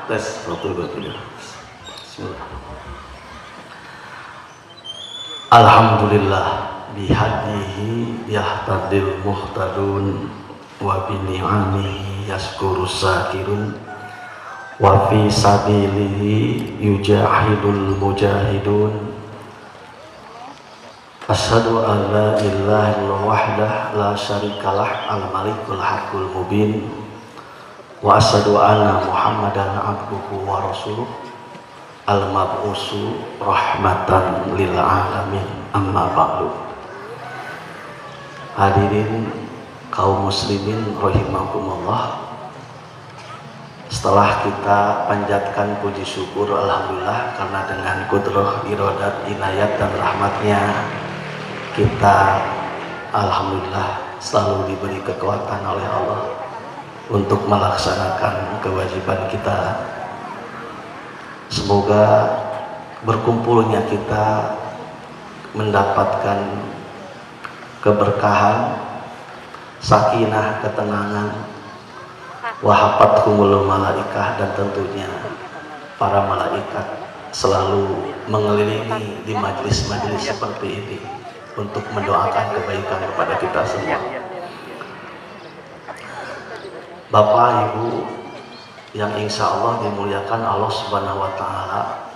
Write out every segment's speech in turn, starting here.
Tes betul. Bismillah. Alhamdulillah bihadihi yahtadil muhtadun wa bi ni'amihi yaskurus sakirun wa fi sabilihi yujahidul mujahidun. Asyhadu an la ilaha illallah wahdah la syarikalah al-malikul haqqul mubin wa asyhadu anna muhammadan abduhu wa rasuluh al-mab'usu rahmatan lil alamin, amma ba'du. Hadirin kaum muslimin rahimakumullah, setelah kita panjatkan puji syukur alhamdulillah karena dengan qudrah, iradat, inayat dan rahmatnya kita alhamdulillah selalu diberi kekuatan oleh Allah untuk melaksanakan kewajiban kita. Semoga berkumpulnya kita mendapatkan keberkahan, sakinah, ketenangan, wahafathumul malaikah, dan tentunya para malaikat selalu mengelilingi di majelis-majelis seperti ini untuk mendoakan kebaikan kepada kita semua. Bapak Ibu yang insya Allah dimuliakan Allah Subhanahu wa Ta'ala,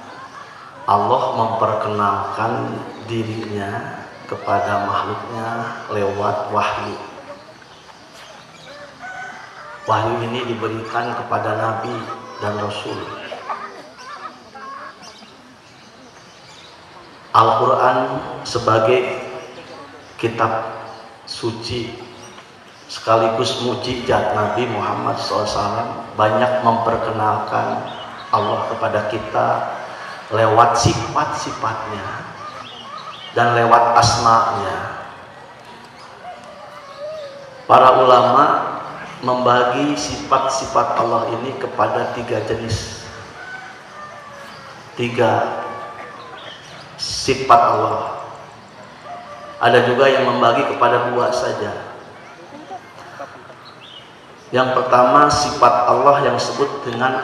Allah memperkenalkan dirinya kepada makhluknya lewat wahyu. Wahyu ini diberikan kepada Nabi dan Rasul. Al-Quran sebagai kitab suci sekaligus mukjizat Nabi Muhammad SAW banyak memperkenalkan Allah kepada kita lewat sifat-sifatnya dan lewat asma-Nya. Para ulama membagi sifat-sifat Allah ini kepada 3 jenis, 3 sifat Allah. Ada juga yang membagi kepada 2 saja. Yang pertama sifat Allah yang disebut dengan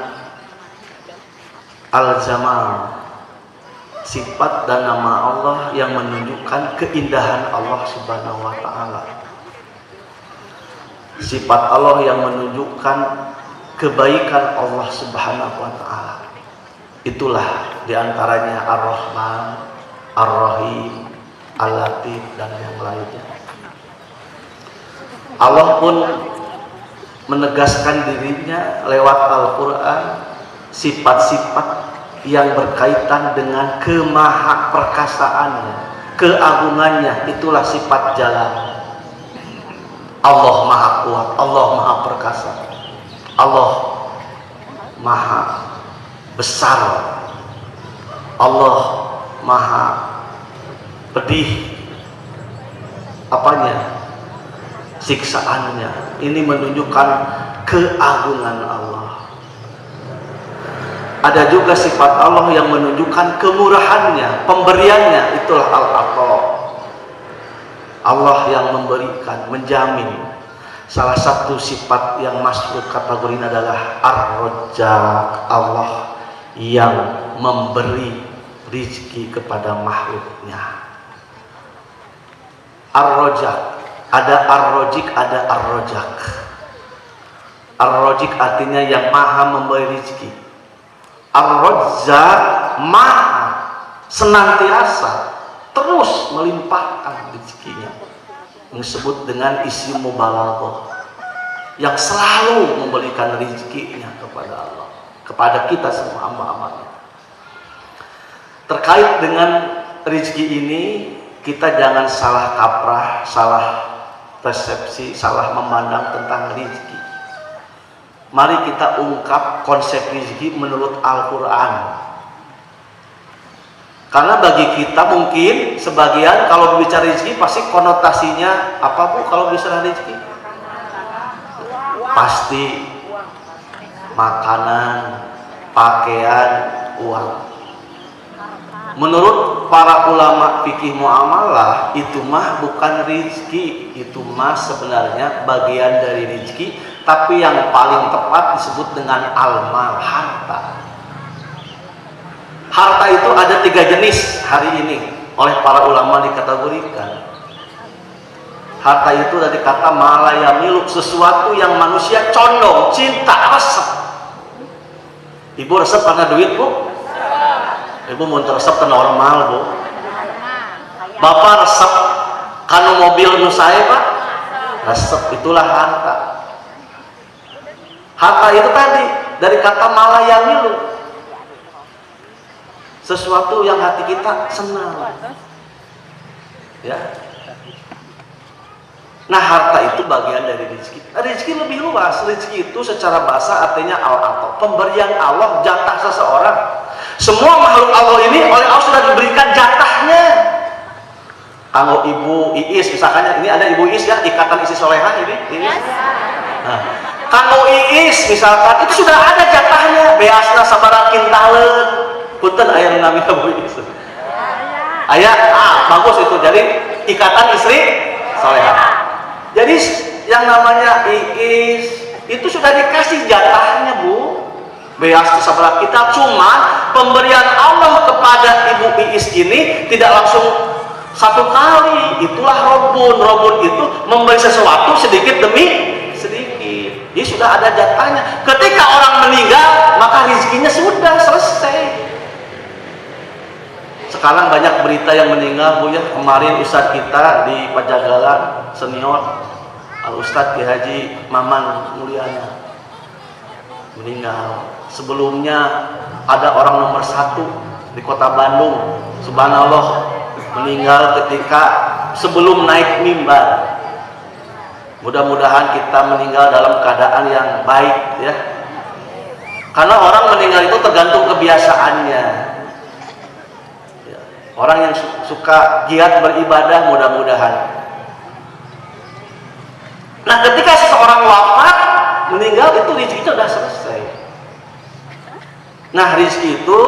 Al-Jamal, sifat dan nama Allah yang menunjukkan keindahan Allah Subhanahu wa Ta'ala. Sifat Allah yang menunjukkan kebaikan Allah Subhanahu wa Ta'ala. Itulah diantaranya Ar-Rahman, Ar-Rahim, Al-Latif, dan yang lainnya. Allah pun menegaskan dirinya lewat Al-Quran sifat-sifat yang berkaitan dengan kemahaperkasaannya, keagungannya. Itulah sifat jalal. Allah maha kuat, Allah maha perkasa, Allah maha besar, Allah maha pedih apanya? Siksaannya. Ini menunjukkan keagungan Allah. Ada juga sifat Allah yang menunjukkan kemurahannya, pemberiannya. Itulah Al-Ata. Allah yang memberikan, menjamin. Salah satu sifat yang masuk kategori ini adalah Ar-Razzaq, Allah yang memberi rizki kepada makhluknya. Ar-Razzaq, ada Ar-Razik, ada Ar-Razzaq. Ar-Razik artinya yang maha memberi rizki. Ar-Razzaq maha senantiasa terus melimpahkan rezekinya, disebut dengan isim mubalaghah, yang selalu memberikan rezekinya kepada Allah, kepada kita semua hamba-hambanya. Terkait dengan rezeki ini, kita jangan salah kaprah, salah persepsi, salah memandang tentang rezeki. Mari kita ungkap konsep rezeki menurut Al-Quran. Karena bagi kita mungkin sebagian kalau berbicara rezeki pasti konotasinya apa Bu kalau bicara rezeki? Pasti makanan, pakaian, uang. Menurut para ulama fikih muamalah itu mah bukan rezeki, itu mah sebenarnya bagian dari rezeki tapi yang paling tepat disebut dengan al-mal, harta. Harta itu ada 3 jenis hari ini oleh para ulama dikategorikan. Harta itu dari kata malaya miluk, sesuatu yang manusia condong, cinta, resep. Ibu resep karena duit, Bu? Ibu mau resep karena normal, Bu? Bapak resep karena mobil nu saya, Pak? Resep, itulah harta. Harta itu tadi dari kata malaya miluk, sesuatu yang hati kita senang, ya. Nah, harta itu bagian dari rezeki. Rezeki lebih luas. Rezeki itu secara bahasa artinya al-ato, pemberian Allah, jatah seseorang. Semua makhluk Allah ini oleh Allah sudah diberikan jatahnya. Kalau Ibu Iis, misalkan ini ada Ibu Iis ya, ikatan isi soleha ini. Nah, kalau Iis misalkan itu sudah ada jatahnya. Beasna sabaraha kintalan. Punten aya nami Ibu Iis. Aya, bagus itu. Jadi ikatan istri soleha. Jadi yang namanya Iis itu sudah dikasih jatahnya, Bu. Beas sabaraha kita, cuma pemberian Allah kepada Ibu Iis ini tidak langsung satu kali. Itulah robun. Robun itu memberi sesuatu sedikit demi sedikit. Jadi sudah ada jatahnya. Ketika orang meninggal, maka rezekinya sudah selesai. Sekarang banyak berita yang meninggal, Bu ya. Kemarin Ustadz kita di Pajagalan senior, Al-Ustadz Ki Haji Maman Mulyana meninggal. Sebelumnya ada orang nomor 1 di kota Bandung, subhanallah, meninggal ketika sebelum naik mimbar. Mudah-mudahan kita meninggal dalam keadaan yang baik ya. Karena orang meninggal itu tergantung kebiasaannya. Ya. Orang yang suka giat beribadah mudah-mudahan. Nah, ketika seseorang wafat, meninggal, itu rezeki itu sudah selesai. Nah, rezeki itu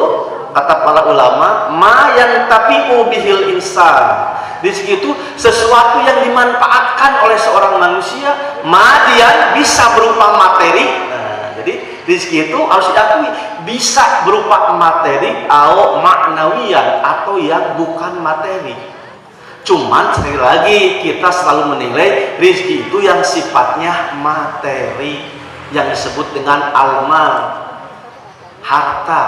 kata para ulama, ma yang tapi'u bihil insan. Rezeki itu sesuatu yang dimanfaatkan oleh seorang manusia, ma dia bisa berupa materi. Nah, jadi rezeki itu harus diakui bisa berupa materi atau maknawian atau yang bukan materi. Cuman sekali lagi kita selalu menilai rezeki itu yang sifatnya materi, yang disebut dengan almal, harta.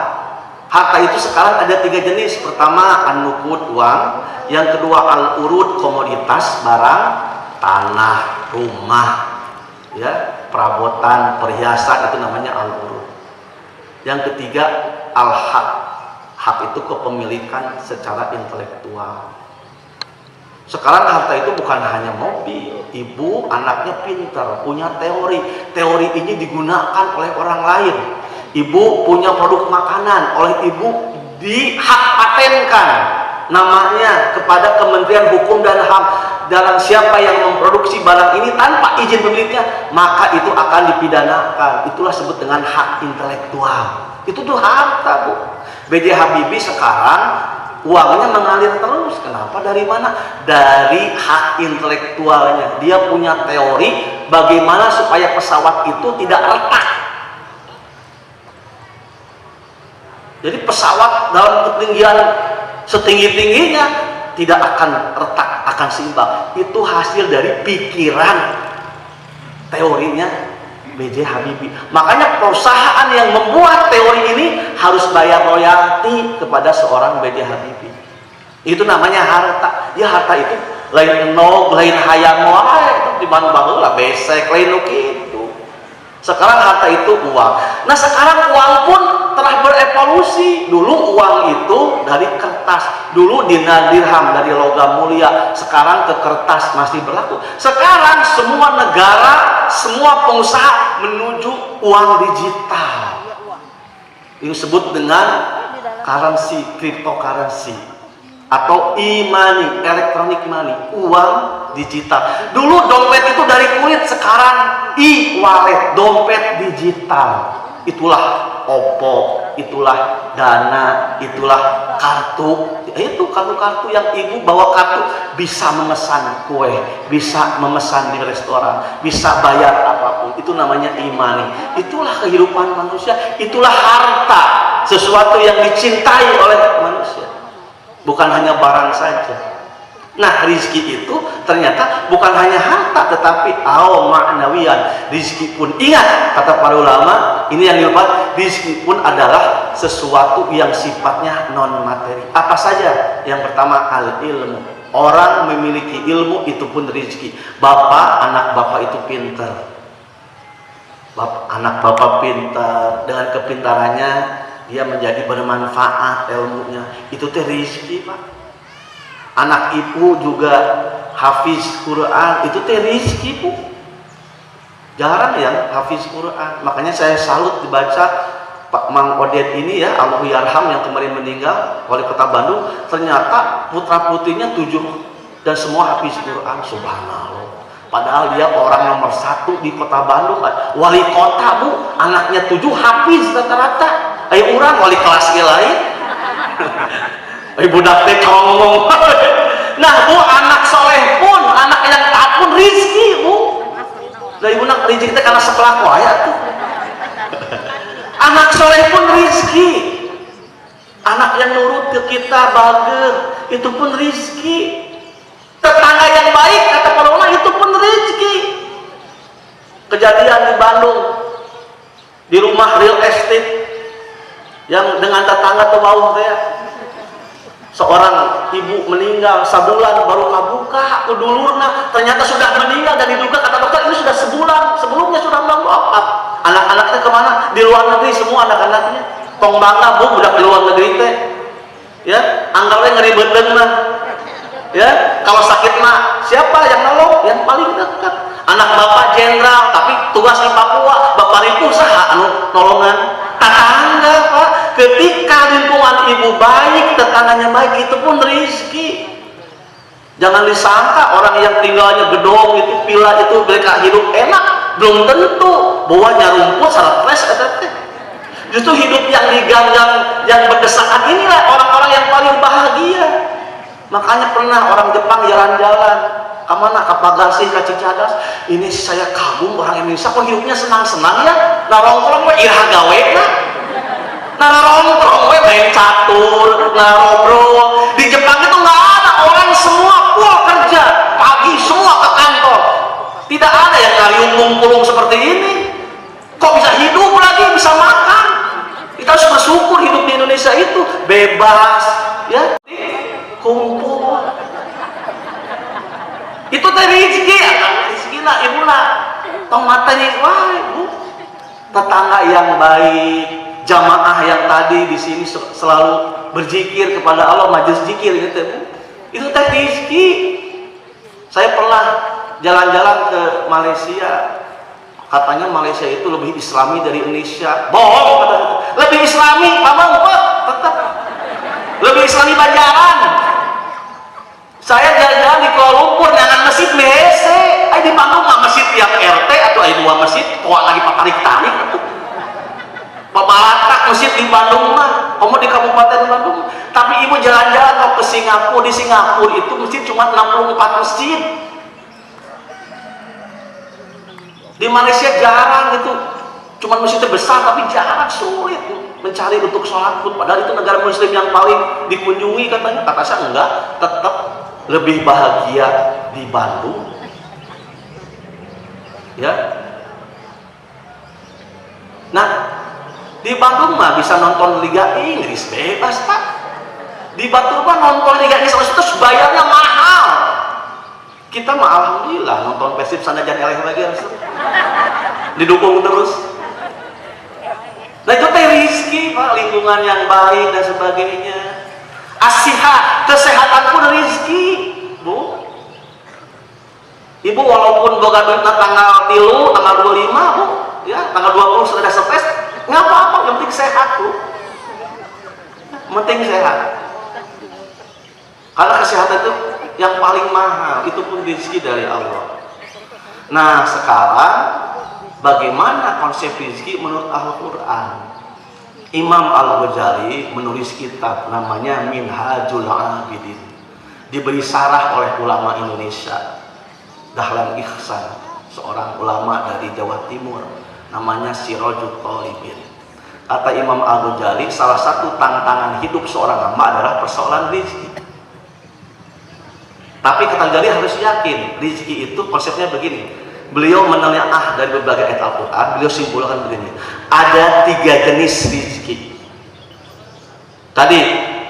Harta itu sekarang ada 3 jenis. Pertama an-nuqud, uang. Yang kedua al-urud, komoditas, barang, tanah, rumah, ya, perabotan, perhiasan, itu namanya al-urud. Yang ketiga al-haq. Hak itu kepemilikan secara intelektual. Sekarang harta itu bukan hanya mobil. Ibu anaknya pintar, punya teori. Teori ini digunakan oleh orang lain. Ibu punya produk makanan, oleh ibu dihak patenkan namanya kepada Kementerian Hukum dan HAM. Dalam siapa yang memproduksi barang ini tanpa izin pemiliknya, maka itu akan dipidanakan. Itulah sebut dengan hak intelektual. Itu tuh harta, Bu. B.J. Habibie sekarang uangnya mengalir terus. Kenapa? Dari mana? Dari hak intelektualnya. Dia punya teori bagaimana supaya pesawat itu tidak retak. Jadi pesawat dalam ketinggian setinggi-tingginya tidak akan retak, akan seimbang. Itu hasil dari pikiran teorinya B.J. Habibie. Makanya perusahaan yang membuat teori ini harus bayar royalti kepada seorang B.J. Habibie. Itu namanya harta. Ya, harta itu lain enog, lain hayang wae, itu dimana baheula besek, lain nu kitu. Sekarang harta itu uang. Nah, sekarang uang pun telah berevolusi. Dulu uang itu dari kertas, dulu dirham dari logam mulia, sekarang ke kertas masih berlaku. Sekarang semua negara, semua pengusaha menuju uang digital. Yang disebut dengan currency, cryptocurrency atau e-money, electronic money, uang digital. Dulu dompet itu dari kulit, sekarang e-wallet, dompet digital. Itulah Oppo, itulah Dana, itulah kartu. Itu kartu-kartu yang ibu bawa kartu bisa memesan kue, bisa memesan di restoran, bisa bayar apapun. Itu namanya imani. Itulah kehidupan manusia, itulah harta, sesuatu yang dicintai oleh manusia. Bukan hanya barang saja. Nah, rizki itu ternyata bukan hanya harta, tetapi ma'nawiyan. Rizki pun, ingat kata para ulama, ini yang dilupakan, rizki pun adalah sesuatu yang sifatnya non materi. Apa saja? Yang pertama, al ilmu. Orang memiliki ilmu itu pun rizki. Anak bapak itu pintar. Anak bapak pintar, dengan kepintarannya dia menjadi bermanfaat ilmunya. Itu teh rizki, Pak. Anak ibu juga hafiz Quran, itu teh rizki, Bu. Jarang yang hafiz Quran. Makanya saya salut dibaca Pak Mang Odet ini ya, Allah yarham, yang kemarin meninggal, wali kota Bandung. Ternyata putra putrinya 7 dan semua hafiz Quran. Subhanallah. Padahal dia orang nomor 1 di kota Bandung, wali kota, Bu. Anaknya 7 hafiz rata-rata. Ayo urang wali kelas lain. Ibu dakte ngomong. Nah, Bu, anak soleh pun, anak yang taat pun rizki, Bu. Nah, ibu nak rizki kita karena sekelah kuaya tuh. Anak soleh pun rizki. Anak yang nurut ke kita, bager, itu pun rizki. Tetangga yang baik, kata para ulama, itu pun rizki. Kejadian di Bandung, di rumah real estate, yang dengan tetangga tuh bau kayak seorang ibu meninggal, sebulan baru kabuka kudulurna, ternyata sudah meninggal, dan diduga kata dokter ini sudah sebulan, sebelumnya sudah wafat. Anak-anaknya kemana? Di luar negeri semua anak-anaknya. Tong bangga, Bu, udah di luar negeri teh. Ya, anggarnya ngeribetkeun mah. Ya, kalau sakit mah siapa yang nolong? Yang paling dekat. Anak bapak jenderal tapi tugas di Papua, bapak ripuh saha anu nolongan? Tetangga, Pak. Ketika lingkungan ibu baik, tetangganya baik, itu pun rizki. Jangan disangka orang yang tinggalnya gedong itu, villa itu, mereka hidup enak. Belum tentu. Bawahnya rumput, stres, justru hidup yang diganggang, yang berdesakan, inilah orang-orang yang paling bahagia. Makanya pernah orang Jepang jalan-jalan kemana, ke Pagarsi, ke Cicadas, ini saya kagum orang Indonesia kok hidupnya senang-senang ya. Narongkrong we irah gawe narongkrong we main catur, ngarobrol. Di Jepang itu nggak ada, orang semua full kerja, pagi semua ke kantor. Tidak ada yang ngaliung-ngulung seperti ini. Kok bisa hidup lagi, bisa makan? Kita harus bersyukur hidup di Indonesia itu bebas, ya, kumpul. Itu tadi rezeki, rezeki lah ibu lah. Tong matanya, wah ibu, tetangga yang baik, jamaah yang tadi di sini selalu berzikir kepada Allah, majelis zikir gitu, Bu. Itu teh rezeki. Saya pernah jalan-jalan ke Malaysia. Katanya Malaysia itu lebih Islami dari Indonesia. Bohong, katanya. Lebih Islami, Bang, tetap. Lebih Islami Banjaran. Saya jalan-jalan di Kuala Lumpur dengan masjid BHC. Di Bandung mah masjid tiap RT atau ada 2 masjid, kok lagi patarik-tarik atuh. Pemalatak masjid di Bandung mah, kamu di Kabupaten Bandung. Tapi ibu jalan-jalan ke Singapura, di Singapura itu masjid cuma 64 masjid. Di Malaysia jarang itu, cuma masjidnya besar tapi jarang, sulit mencari untuk sholat pun. Padahal itu negara muslim yang paling dikunjungi katanya. Kata saya enggak, tetap lebih bahagia di Bandung. Ya. Nah, di Bandung mah bisa nonton Liga Inggris bebas, Pak. Di Batu mah nonton Liga Inggris terus bayarnya mahal. Kita mah alhamdulillah nonton Persib sanajan eleh lagi harus didukung terus. Nah itu teh rizki, Pak, lingkungan yang baik dan sebagainya. Asiha, kesehatan pun rizki, Bu. Ibu walaupun boga duitna tanggal 3, tanggal 25, Bu, ya, tanggal 20 sudah stres, nggak apa-apa, yang penting sehat, Bu. Penting sehat. Karena kesehatan itu yang paling mahal, itu pun rezeki dari Allah. Nah, sekarang bagaimana konsep rezeki menurut Al-Quran? Imam Al-Ghazali menulis kitab namanya Minhajul Abidin, diberi sarah oleh ulama Indonesia. Dahlan Ihsan, seorang ulama dari Jawa Timur, namanya Sirajul Talibin. Kata Imam Al-Ghazali, salah satu tantangan hidup seorang hamba adalah persoalan rezeki. Tapi kata Ghazali harus yakin, rezeki itu konsepnya begini. Beliau menelaah dari berbagai ayat Al-Quran, beliau simpulkan begini, ada 3 jenis rezeki. Tadi,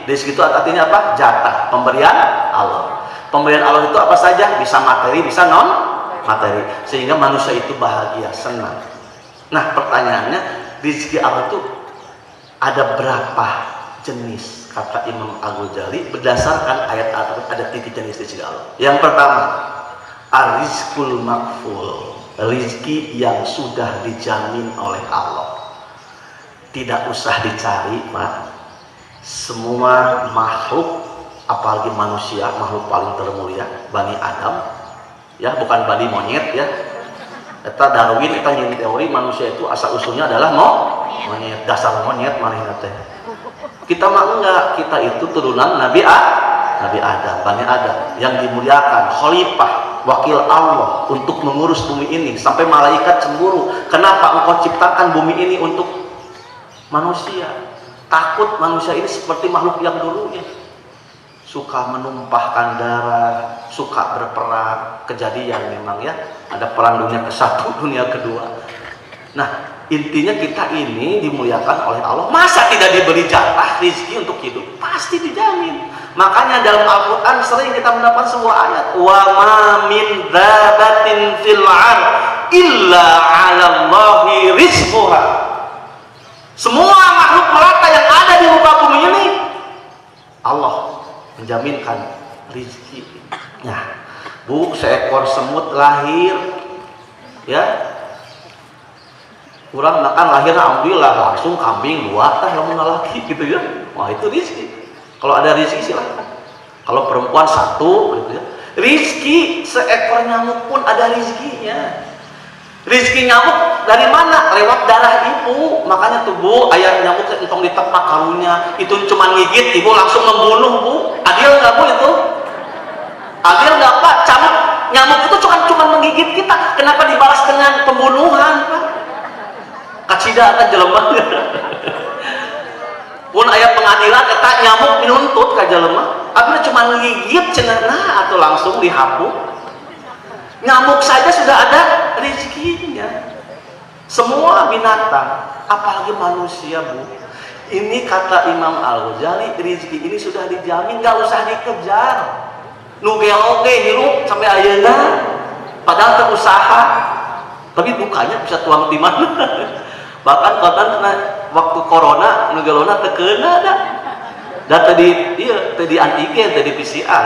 rezeki itu artinya apa? Jatah, pemberian Allah. Pemberian Allah itu apa saja? Bisa materi, bisa non materi, sehingga manusia itu bahagia, senang. Nah, pertanyaannya, rezeki Allah itu ada berapa jenis? Kata Imam Al-Ghazali, berdasarkan ayat Al-Quran ada 3 jenis rezeki Allah. Yang pertama, ar-rizqul makful, rizki yang sudah dijamin oleh Allah, tidak usah dicari, Pak. Semua makhluk, apalagi manusia, makhluk paling termulia, Bani Adam, ya, bukan Bani monyet, ya. Eta Darwin, kita nyin teori manusia itu asal usulnya adalah monyet, dasar monyet, mana teh. Kita mah enggak, kita itu turunan Nabi Adam, Bani Adam, yang dimuliakan, khalifah, wakil Allah untuk mengurus bumi ini, sampai malaikat cemburu, kenapa engkau ciptakan bumi ini untuk manusia? Takut manusia ini seperti makhluk yang dulunya, suka menumpahkan darah, suka berperang. Kejadian memang, ya, ada perang dunia ke-1, dunia kedua. Nah, intinya kita ini dimuliakan oleh Allah, masa tidak diberi jatah rezeki untuk hidup? Pasti dijamin. Makanya dalam Al-Quran sering kita mendapat sebuah ayat, wa ma min dabatin fil ard illa 'ala Allahi rizquha. Semua makhluk melata yang ada di muka bumi ini, Allah menjaminkan rezekinya. Bu, seekor semut lahir, ya, kurang makan lahir, alhamdulillah langsung kambing 2 tah lamun laki gitu, ya. Wah, itu rezeki. Kalau ada rezeki silahkan. Kalau perempuan 1 gitu, ya. Rezeki seekor nyamuk pun ada rezekinya. Rezeki nyamuk dari mana? Lewat darah ibu. Makanya tuh, Bu, ayah nyamuk entong ditepak kalunya, itu cuma gigit, ibu langsung membunuh, Bu. Adil nggak, Bu, itu? Adil nggak, Pak? Nyamuk itu cuma menggigit kita. Kenapa dibalas dengan pembunuhan, Pak? Kacida akan jelema. Pun ayah pengadilan kata nyamuk menuntut ka jelema, abis cuma ngigit cenah atau langsung dihapus. Nyamuk saja sudah ada rezekinya. Semua binatang, apalagi manusia, Bu. Ini kata Imam Al-Ghazali, rezeki ini sudah dijamin, nggak usah dikejar. Nu oke hirup sampai ayeuna, padahal terusaha, tapi bukanya bisa tuang di mana? Bahkan karena waktu corona negelona tekena dah. Dan tadi antigen, tadi PCR,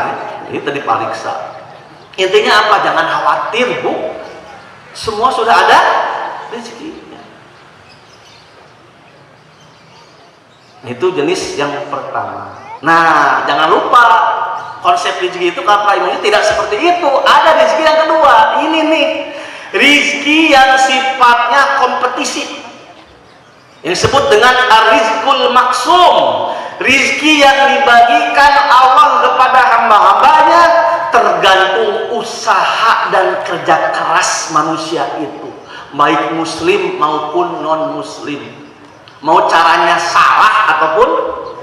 ini tadi pariksa. Intinya apa? Jangan khawatir, Bu. Semua sudah ada rezekinya. Itu jenis yang pertama. Nah, jangan lupa konsep rezeki itu kata ilmunya tidak seperti itu. Ada rezeki yang kedua. Ini nih, rezeki yang sifatnya kompetisi, yang disebut dengan ar-rizqul maksum, rizki yang dibagikan Allah kepada hamba-hambanya tergantung usaha dan kerja keras manusia itu, baik muslim maupun non muslim, mau caranya salah ataupun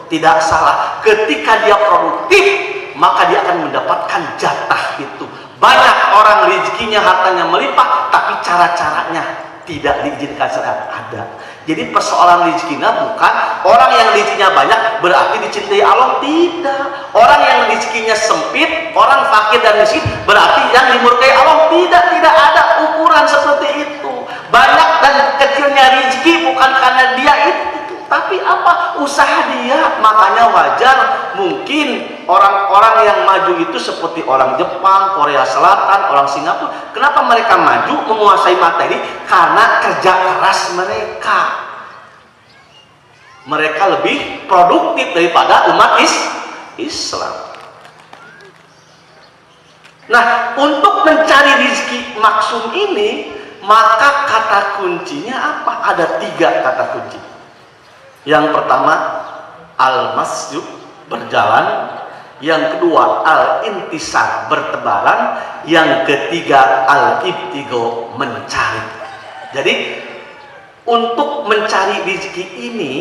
tidak salah. Ketika dia produktif, maka dia akan mendapatkan jatah itu. Banyak orang rezekinya, hartanya melimpah, tapi cara-caranya tidak diizinkan syariat ada. Jadi persoalan rezekinya bukan orang yang rezekinya banyak berarti dicintai Allah, tidak. Orang yang rezekinya sempit, orang fakir dan miskin berarti yang dimurkai Allah, tidak ada ukuran seperti itu. Banyak dan kecilnya rezeki bukan karena dia itu, tapi apa? Usaha dia. Makanya wajar mungkin orang-orang yang maju itu seperti orang Jepang, Korea Selatan, orang Singapura. Kenapa mereka maju menguasai materi? Karena kerja keras mereka. Mereka lebih produktif daripada umat Islam. Nah, untuk mencari rezeki maksum ini, maka kata kuncinya apa? Ada 3 kata kunci. Yang pertama al-masyu, berjalan. Yang kedua al-intisar, bertebaran. Yang ketiga al-ibtigo, mencari. Jadi untuk mencari rezeki ini,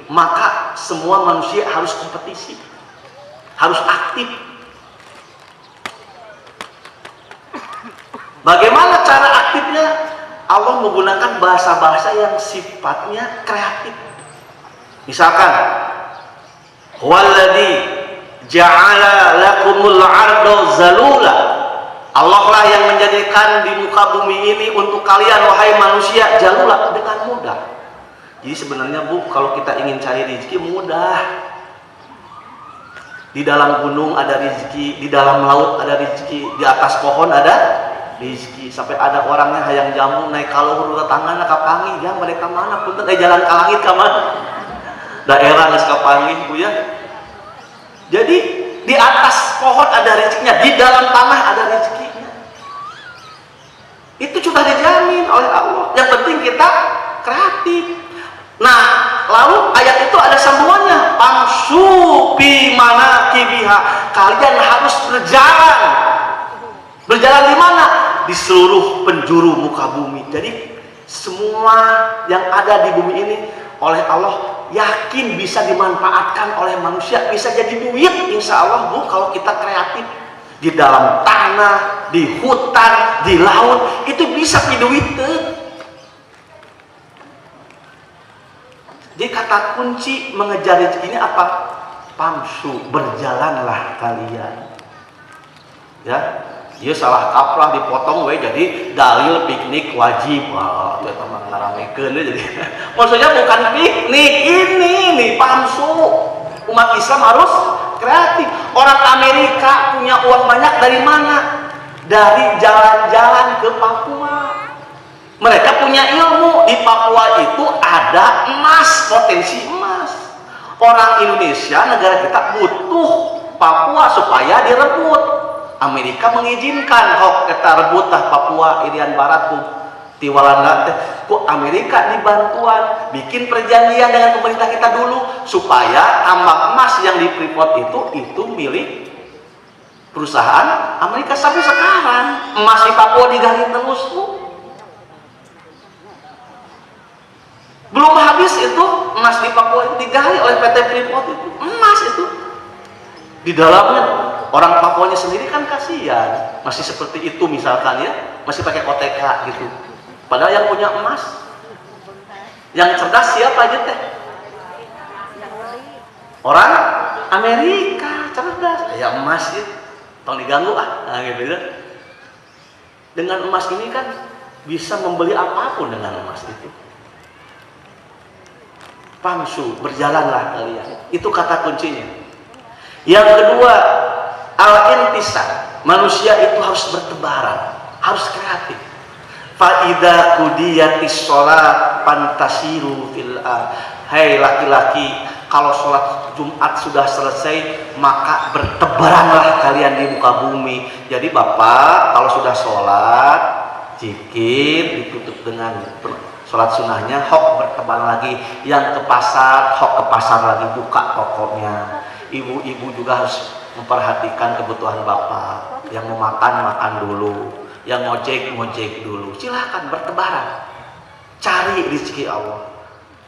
maka semua manusia harus kompetisi, harus aktif. Bagaimana cara aktifnya? Allah menggunakan bahasa-bahasa yang sifatnya kreatif. Misalkan, huwallazi ja'ala lakumul ardo zalula. Allah lah yang menjadikan di muka bumi ini untuk kalian wahai manusia jalula, dengan mudah. Jadi sebenarnya Bu, kalau kita ingin cari rezeki mudah. Di dalam gunung ada rezeki, di dalam laut ada rezeki, di atas pohon ada rezeki. Sampai ada orangnya hayang jamu naik kaluhur tetangga ka pangi, ya mereka mana punten jalan ka langit ka mana? Daerah geus ka pangi Bu ya. Jadi di atas pohon ada rezekinya, di dalam tanah ada rezekinya. Itu sudah dijamin oleh Allah. Yang penting kita kreatif. Nah, lalu ayat itu ada sambungannya. Pamsu bi manakibiha. Kalian harus berjalan. Berjalan di mana? Di seluruh penjuru muka bumi. Jadi semua yang ada di bumi ini oleh Allah yakin bisa dimanfaatkan oleh manusia, bisa jadi duit insya Allah Bu, kalau kita kreatif. Di dalam tanah, di hutan, di laut, itu bisa duit tuh. Jadi kata kunci mengejar rezeki ini apa? Pamsu, berjalanlah kalian. Ya, dia salah kaprah dipotong we jadi dalil piknik wajib. Wah, itu emang ngaramekeun jadi. Maksudnya bukan piknik ini nih, pamsu. Umat Islam harus kreatif. Orang Amerika punya uang banyak dari mana? Dari jalan-jalan ke Papua. Mereka punya ilmu. Di Papua itu ada emas, potensi emas. Orang Indonesia, negara kita butuh Papua supaya direbut. Amerika mengizinkan hok kita rebut Papua Irian Barat tuh tiwalanda teh ku Amerika dibantuan bikin perjanjian dengan pemerintah kita dulu supaya tambang emas yang di Freeport itu milik perusahaan Amerika. Sampai sekarang emas di Papua digali terus tuh. Belum habis itu emas di Papua itu digali oleh PT Freeport itu. Emas itu di dalamnya. Orang Papuanya sendiri kan kasihan, masih seperti itu misalkan ya, masih pakai OTK gitu. Padahal yang punya emas, yang cerdas siapa aja teh? Orang Amerika cerdas, ya emas ya, tolong diganggu nah gitu ya. Dengan emas ini kan bisa membeli apapun dengan emas itu. Pamsu, berjalanlah kalian. Itu kata kuncinya. Yang kedua, al-intisar, manusia itu harus bertebaran, harus kreatif. Fa'idha kudiyatis sholat pantasiru fil hai laki-laki, kalau sholat Jumat sudah selesai maka bertebaranlah kalian di muka bumi. Jadi bapak kalau sudah sholat zikir ditutup dengan sholat sunnahnya, hok bertebaran lagi. Yang ke pasar, hok ke pasar lagi, buka tokonya. Ibu-ibu juga harus memperhatikan kebutuhan bapak. Yang mau makan, makan dulu. Yang ngojek dulu. Silahkan bertebaran. Cari rezeki Allah.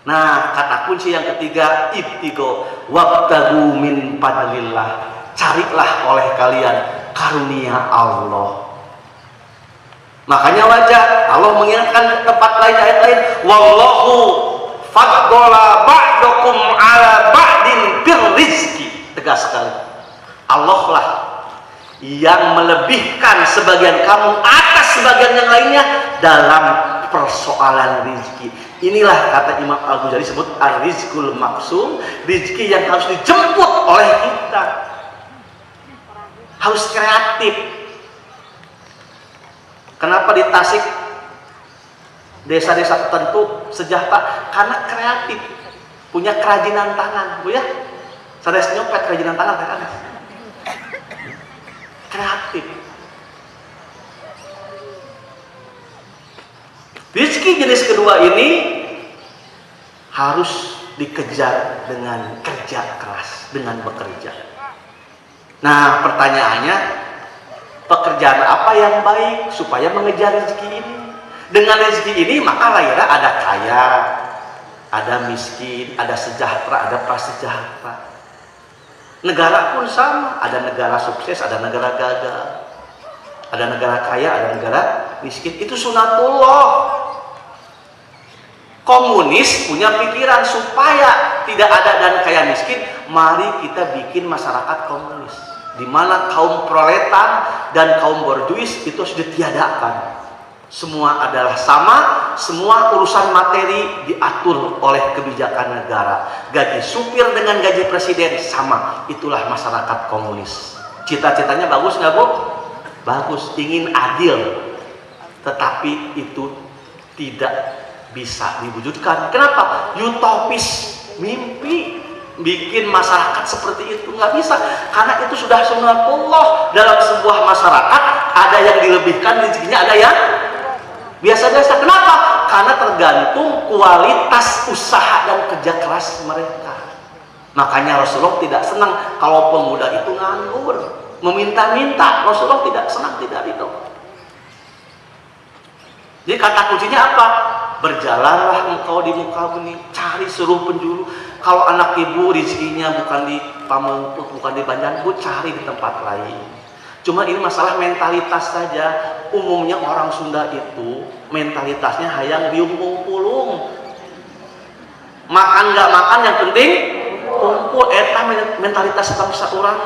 Nah, kata kunci yang ketiga, ibtigo wabtagu min fadlillah. Carilah oleh kalian karunia Allah. Makanya wajar Allah mengingatkan tempat lain, ayat lain, wallahu faddala ba'dakum ala ba'din fir rizki. Tegas sekali. Allah lah yang melebihkan sebagian kamu atas sebagian yang lainnya dalam persoalan rezeki. Inilah kata Imam Al-Ghazali disebut ar-rizqul maqsum, rezeki yang harus dijemput oleh kita. Harus kreatif. Kenapa di Tasik desa-desa tertentu sejahtera? Karena kreatif, punya kerajinan tangan, Bu ya. Sanes nyopet kerajinan tangan kan ada. Kreatif. Rezeki jenis kedua ini harus dikejar dengan kerja keras, dengan bekerja. Nah, pertanyaannya, pekerjaan apa yang baik supaya mengejar rezeki ini? Dengan rezeki ini maka lahirnya ada kaya, ada miskin, ada sejahtera, ada prasejahtera. Negara pun sama, ada negara sukses, ada negara gagal, ada negara kaya, ada negara miskin. Itu sunatullah. Komunis punya pikiran supaya tidak ada dan kaya miskin, mari kita bikin masyarakat komunis, di mana kaum proletar dan kaum borjuis itu sudah ditiadakan. Semua adalah sama, semua urusan materi diatur oleh kebijakan negara. Gaji supir dengan gaji presiden sama, itulah masyarakat komunis. Cita-citanya bagus nggak, Bu? Bagus, ingin adil. Tetapi itu tidak bisa diwujudkan. Kenapa? Utopis, mimpi bikin masyarakat seperti itu nggak bisa, karena itu sudah sunatullah. Dalam sebuah masyarakat ada yang dilebihkan rezekinya, ada yang biasa-biasa. Kenapa? Karena tergantung kualitas usaha dan kerja keras mereka. Makanya Rasulullah tidak senang kalau pemuda itu nganggur, meminta-minta. Rasulullah tidak senang, tidak itu. Jadi kata kuncinya apa? Berjalanlah engkau di muka bumi, cari seluruh penjuru. Kalau anak ibu rezekinya bukan di Pamengpeuk, bukan di Banjarbu, cari di tempat lain. Cuma ini masalah mentalitas saja. Umumnya orang Sunda itu mentalitasnya hayang diumpul-umpulung. Makan nggak makan, yang penting kumpul. Eta mentalitas bangsa orang,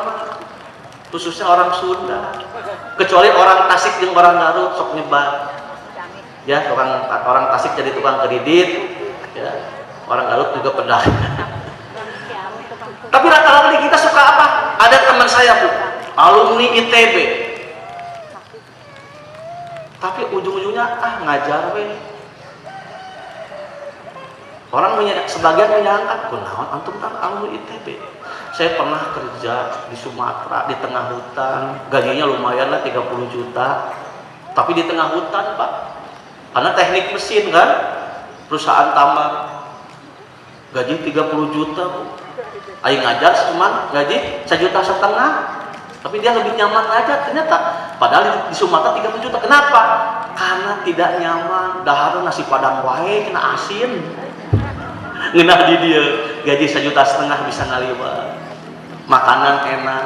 khususnya orang Sunda. Kecuali orang Tasik dan orang Garut sok nyebar. Ya, orang Tasik jadi tukang kredit, ya. Orang Garut juga pedagang. Tapi rata-rata kita suka apa? Ada teman saya, Bu, alumni ITB, tapi ujung-ujungnya ngajar we. Orang sebagian menyangka, kunaon antum kan alumni ITB. Saya pernah kerja di Sumatera, di tengah hutan, gajinya lumayan lah 30 juta, tapi di tengah hutan, Pak. Karena teknik mesin kan, perusahaan tambang, gaji 30 juta, Bu. Aing ngajar cuman gaji 1,5 juta, tapi dia lebih nyaman ngajar ternyata. Padahal di Sumatera 30 juta. Kenapa? Karena tidak nyaman. Dahar nasi padang wae kena asin. Ngeunah di dia gaji 1,5 juta bisa ngaliwat. Makanan enak.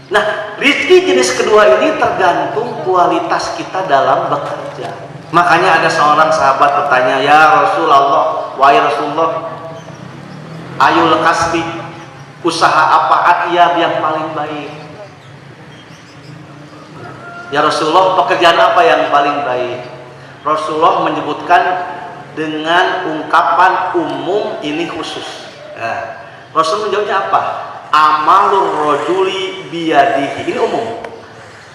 Nah, rezeki jenis kedua ini tergantung kualitas kita dalam bekerja. Makanya ada seorang sahabat bertanya, ya Rasulullah, wahai Rasulullah, ayul kasbi, usaha apa atyab yang paling baik? Ya Rasulullah, pekerjaan apa yang paling baik? Rasulullah menyebutkan dengan ungkapan umum, ini khusus. Nah, Rasul menjawabnya apa? Amalur rojuli biyadihi. Ini umum.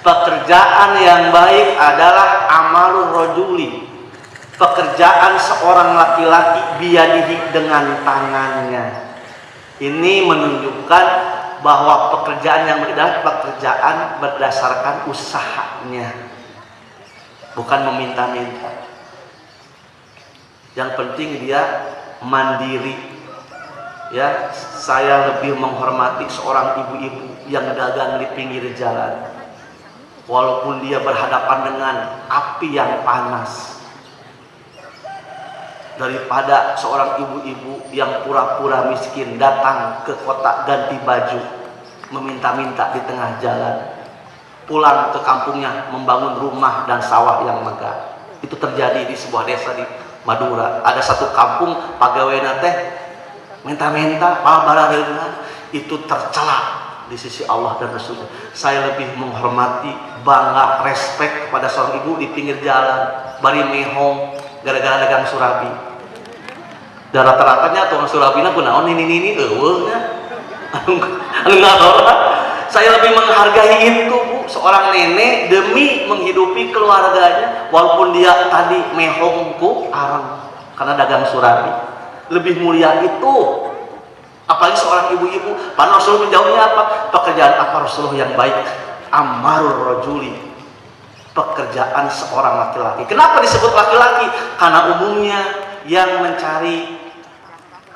Pekerjaan yang baik adalah amalur rojuli, pekerjaan seorang laki-laki biyadihi, dengan tangannya. Ini menunjukkan bahwa pekerjaan yang baik adalah pekerjaan berdasarkan usahanya, bukan meminta-minta. Yang penting dia mandiri. Ya, saya lebih menghormati seorang ibu-ibu yang dagang di pinggir jalan, walaupun dia berhadapan dengan api yang panas, daripada seorang ibu-ibu yang pura-pura miskin datang ke kota ganti baju, meminta-minta di tengah jalan, pulang ke kampungnya membangun rumah dan sawah yang megah. Itu terjadi di sebuah desa di Madura. Ada satu kampung pagaweuna teh minta-minta, palbarareuna, itu tercela di sisi Allah dan Rasulnya. Saya lebih menghormati, bangga, respect kepada seorang ibu di pinggir jalan, bari mehong gara-gara dagang surabi. Dan rata-ratanya tukang surabina kunaon ini eueuhnya. Anu ngadoa. Saya lebih menghargai itu, Bu, seorang nenek demi menghidupi keluarganya, walaupun dia tadi mehong ku arang karena dagang surabi. Lebih mulia itu, apalagi seorang ibu-ibu. Karena Rasul menjawabnya apa? Pekerjaan apa Rasulullah yang baik? Amarur rojuli, pekerjaan seorang laki-laki. Kenapa disebut laki-laki? Karena umumnya yang mencari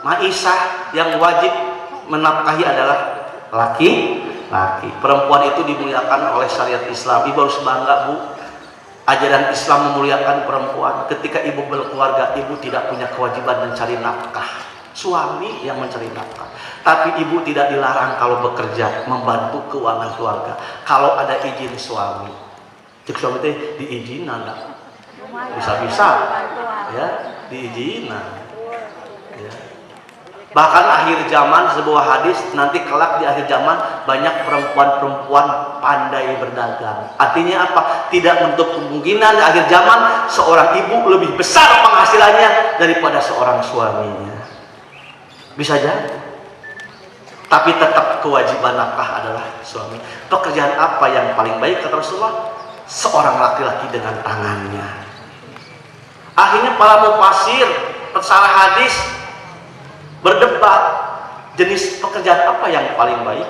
maisha, yang wajib menafkahi adalah laki-laki. Perempuan itu dimuliakan oleh syariat Islam. Ibu harus bangga, Bu. Ajaran Islam memuliakan perempuan. Ketika ibu berkeluarga, ibu tidak punya kewajiban mencari nafkah. Suami yang mencari nafkah. Tapi ibu tidak dilarang kalau bekerja, membantu keuangan keluarga. Kalau ada izin suami. Cek suami itu diizinan, bisa-bisa, ya, diizinan. Ya. Bahkan akhir zaman, sebuah hadis, nanti kelak di akhir zaman banyak perempuan-perempuan pandai berdagang. Artinya apa? Tidak menutup kemungkinan di akhir zaman seorang ibu lebih besar penghasilannya daripada seorang suaminya. Bisa jadi. Tapi tetap kewajiban nafkah adalah suami. Pekerjaan apa yang paling baik kata Rasulullah? Seorang laki-laki dengan tangannya. Akhirnya para mufasir, pesara hadis berdebat jenis pekerjaan apa yang paling baik.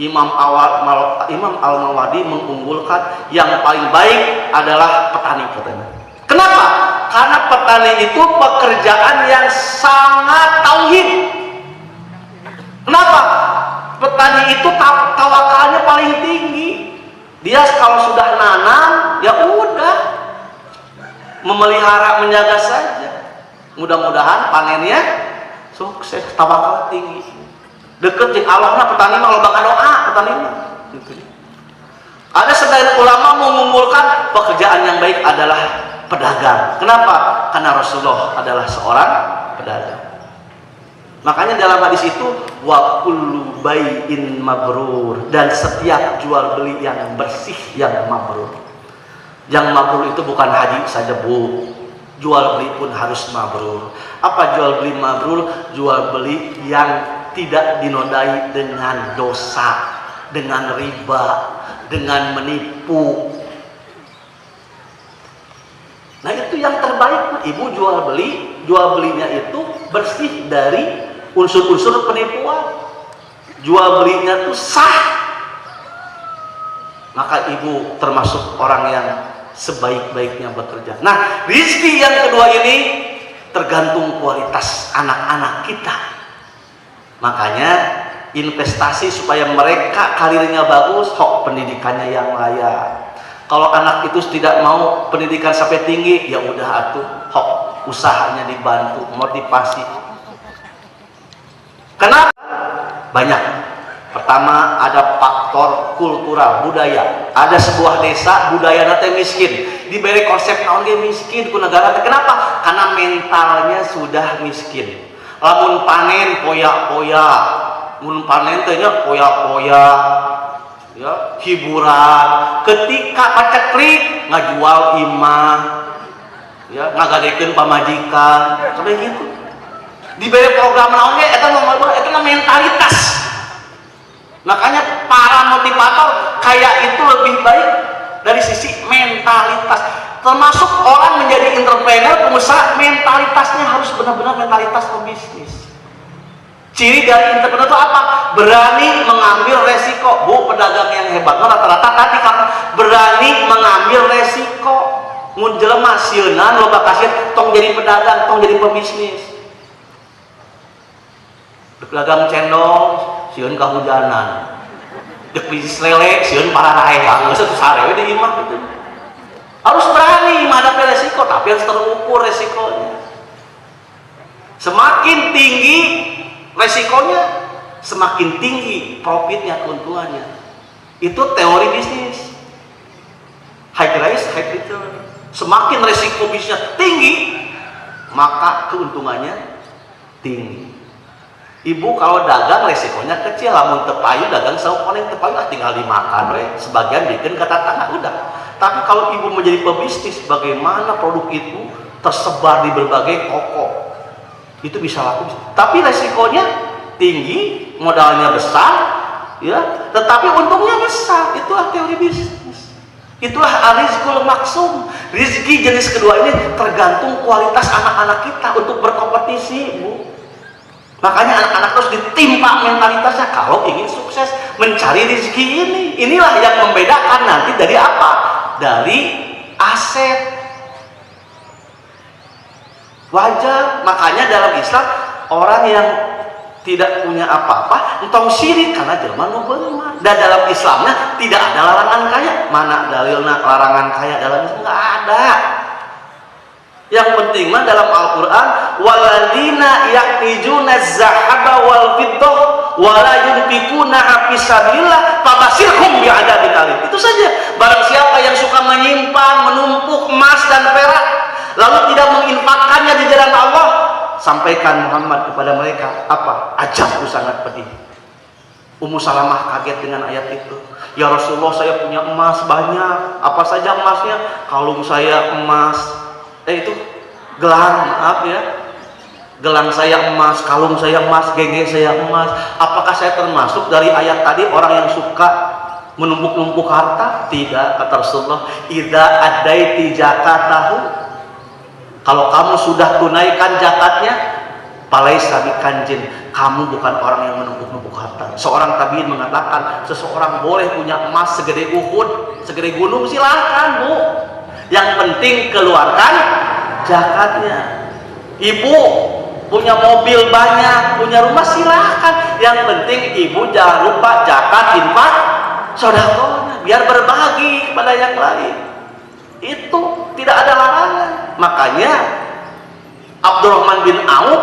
Imam Al-Mawardi mengunggulkan yang paling baik adalah petani katanya. Kenapa? Karena petani itu pekerjaan yang sangat tauhid. Kenapa? Petani itu tawakalnya paling tinggi. Dia kalau sudah nanam, ya udah memelihara, menjaga saja. Mudah-mudahan panennya sukses, tawakal tinggi. Deket jeung Allah na petani mah loba doa petani mah. Gitu. Ada sebagian ulama mengumpulkan pekerjaan yang baik adalah pedagang. Kenapa? Karena Rasulullah adalah seorang pedagang. Makanya dalam hadis itu wa kullu bai'in mabrur, dan setiap jual beli yang bersih yang mabrur. Yang mabrur itu bukan haji saja, Bu. Jual beli pun harus mabrur. Apa jual beli mabrur? Jual beli yang tidak dinodai dengan dosa, dengan riba, dengan menipu. Nah itu yang terbaik. Ibu jual belinya itu bersih dari unsur-unsur penipuan. Jual belinya itu sah. Maka ibu termasuk orang yang sebaik-baiknya bekerja. Nah, rezeki yang kedua ini tergantung kualitas anak-anak kita. Makanya investasi supaya mereka karirnya bagus, pendidikannya yang layak. Kalau anak itu tidak mau pendidikan sampai tinggi, ya udah atuh, usahanya dibantu, motivasi. Kenapa? Banyak. Pertama ada faktor kultural, budaya. Ada sebuah desa budaya nate miskin, diberi konsep naon ge miskin ku negara. Kenapa? Karena mentalnya sudah miskin. Lamun panen poya-poya, mun panen teh nya poya-poya, ya, hiburan. Ketika paceklik ngajual imah, ya, ngagadekeun pamajikan, sampai gitu. Diberi program naon ge eta mah mentalitas. Makanya para motivator kayak itu lebih baik dari sisi mentalitas. Termasuk orang menjadi entrepreneur, pengusaha, mentalitasnya harus benar-benar mentalitas pebisnis. Ciri dari entrepreneur itu apa? Berani mengambil resiko. Bu, pedagang yang hebat rata-rata tadi kan berani mengambil resiko. Mun jelema sieunnan loba kasih tong jadi pedagang, tong jadi pebisnis. Pedagang cendol sieun kahujanan. Dek bisnis lele sieun pararae, geus atuh sare we di imah gitu. Harus berani menghadapi resiko, tapi harus terukur resikonya. Semakin tinggi resikonya, semakin tinggi profitnya, keuntungannya. Itu teori bisnis. High risk, high return. Semakin resiko bisnisnya tinggi, maka keuntungannya tinggi. Ibu kalau dagang resikonya kecil, lamun tepayu dagang saukoning tepayu tinggal dimakan we, sebagian bikin ke tetangga udah. Tapi kalau ibu menjadi pebisnis, bagaimana produk itu tersebar di berbagai toko, itu bisa laku. Tapi resikonya tinggi, modalnya besar, ya, tetapi untungnya besar. Itulah teori bisnis. Itulah rizqul maksum. Rizki jenis kedua ini tergantung kualitas anak-anak kita untuk berkompetisi, Bu. Makanya anak-anak terus ditimpa mentalitasnya kalau ingin sukses mencari rezeki ini. Inilah yang membedakan nanti dari apa? Dari aset. Wajar. Makanya dalam Islam orang yang tidak punya apa-apa entong sirik karena jelema nu beungan. Dan dalam Islamnya tidak ada larangan kaya. Mana dalilna larangan kaya dalam Islam? Enggak ada. Yang penting mah dalam Al-Qur'an waladina yaknijuna az-zahaba wal fiddah wala yunfikuna fi sabilillah fabashirhum bi'adzabin alim. Itu saja. Barang siapa yang suka menyimpan, menumpuk emas dan perak lalu tidak menginfakkannya di jalan Allah, sampaikan Muhammad kepada mereka apa? Azabku sangat pedih. Ummu Salamah kaget dengan ayat itu. Ya Rasulullah, saya punya emas banyak. Apa saja emasnya? Kalung saya emas. Itu gelang, maaf ya. Gelang saya emas, kalung saya emas, genge saya emas. Apakah saya termasuk dari ayat tadi orang yang suka menumpuk-numpuk harta? Tidak, kata Rasulullah. Idza adaiti zakatahu, kalau kamu sudah tunaikan zakatnya, palaisa bikanjin, kamu bukan orang yang menumpuk-numpuk harta. Seorang tabiin mengatakan, seseorang boleh punya emas segede Uhud, segede gunung, silahkan Bu. Yang penting keluarkan zakatnya. Ibu punya mobil banyak, punya rumah, silahkan. Yang penting ibu jangan lupa zakat, infak, sedekahnya, biar berbagi kepada yang lain. Itu tidak ada larangan. Makanya Abdurrahman bin Auf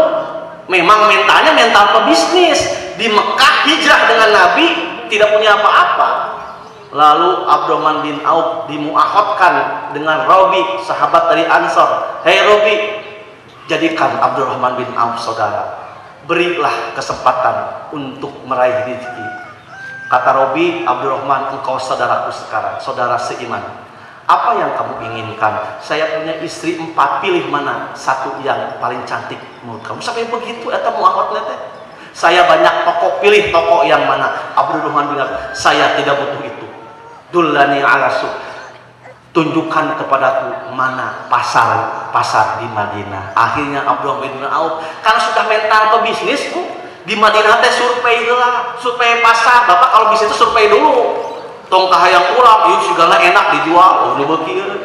memang mentalnya mental pebisnis. Di Mekah hijrah dengan Nabi tidak punya apa-apa. Lalu Abdurrahman bin Auf dimuakhadkan dengan Robi, sahabat dari Ansor. Hei Robi, jadikan Abdurrahman bin Auf saudara. Berilah kesempatan untuk meraih rezeki. Kata Robi, Abdurrahman, engkau saudaraku sekarang, saudara seiman. Apa yang kamu inginkan? Saya punya istri 4, pilih mana satu yang paling cantik menurut kamu? Sampai begitu eta muakhadna teh. Saya banyak toko, pilih toko yang mana? Abdurrahman bin Auf, saya tidak butuh itu. Dullani ala suq, tunjukkan kepadaku mana pasar di Madinah. Akhirnya Abdurrahman bin Auf karena sudah mental pebisnis Bu, di Madinah teh survei heula, survei pasar. Bapak kalau bisnis itu survei dulu. Tong kahayang urang, ieu segala enak dijual, nu beuki.